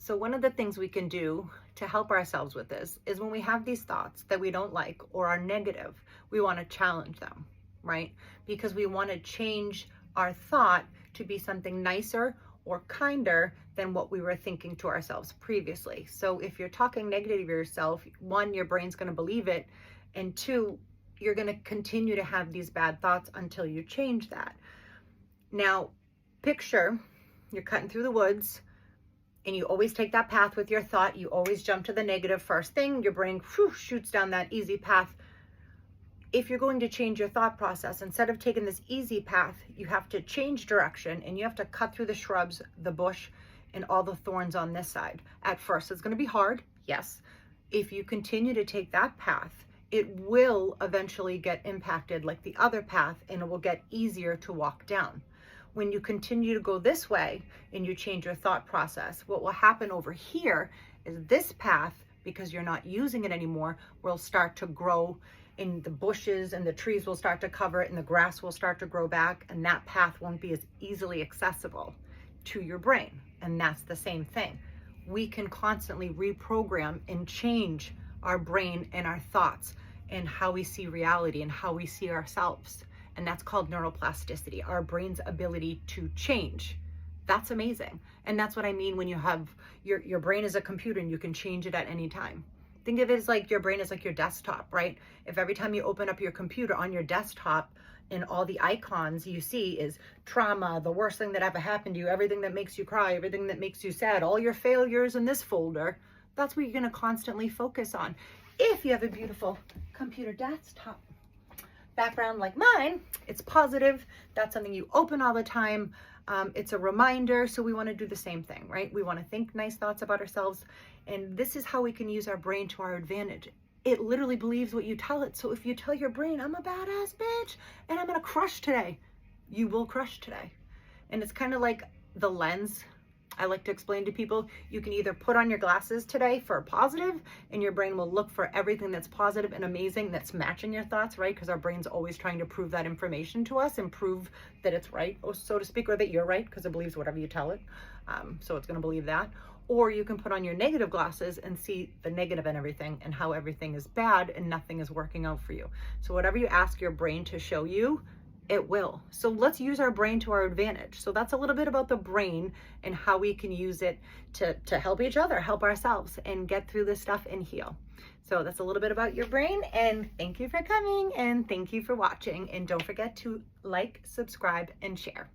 So one of the things we can do to help ourselves with this is when we have these thoughts that we don't like or are negative, we want to challenge them, right? Because we want to change our thought to be something nicer or kinder than what we were thinking to ourselves previously. So if you're talking negative of yourself, one, your brain's going to believe it, and two, you're going to continue to have these bad thoughts until you change that. Now, picture you're cutting through the woods and you always take that path with your thought. You always jump to the negative first thing. Your brain shoots down that easy path. If you're going to change your thought process, instead of taking this easy path, you have to change direction and you have to cut through the shrubs, the bush, and all the thorns on this side. At first, it's going to be hard. Yes. If you continue to take that path, it will eventually get impacted like the other path and it will get easier to walk down. When you continue to go this way and you change your thought process, what will happen over here is this path, because you're not using it anymore, will start to grow and the bushes and the trees will start to cover it and the grass will start to grow back, and that path won't be as easily accessible to your brain. And that's the same thing. We can constantly reprogram and change our brain and our thoughts and how we see reality and how we see ourselves. And that's called neuroplasticity, our brain's ability to change. That's amazing. And that's what I mean when you have your brain is a computer and you can change it at any time. Think of it as like your brain is like your desktop, right? If every time you open up your computer on your desktop and all the icons you see is trauma, the worst thing that ever happened to you, everything that makes you cry, everything that makes you sad, all your failures in this folder, that's what you're going to constantly focus on. If you have a beautiful computer desktop background like mine, it's positive. That's something you open all the time. It's a reminder. So we want to do the same thing, right? We want to think nice thoughts about ourselves. And this is how we can use our brain to our advantage. It literally believes what you tell it. So if you tell your brain, I'm a badass bitch and I'm going to crush today, you will crush today. And it's kind of like the lens. I like to explain to people, you can either put on your glasses today for positive and your brain will look for everything that's positive and amazing that's matching your thoughts, right? Because our brain's always trying to prove that information to us and prove that it's right, so to speak, or that you're right, because it believes whatever you tell it. So it's going to believe that. Or you can put on your negative glasses and see the negative in everything and how everything is bad and nothing is working out for you. So whatever you ask your brain to show you, it will. So let's use our brain to our advantage. So that's a little bit about the brain and how we can use it to help each other, help ourselves, and get through this stuff and heal. So that's a little bit about your brain, and thank you for coming and thank you for watching. And don't forget to like, subscribe, and share.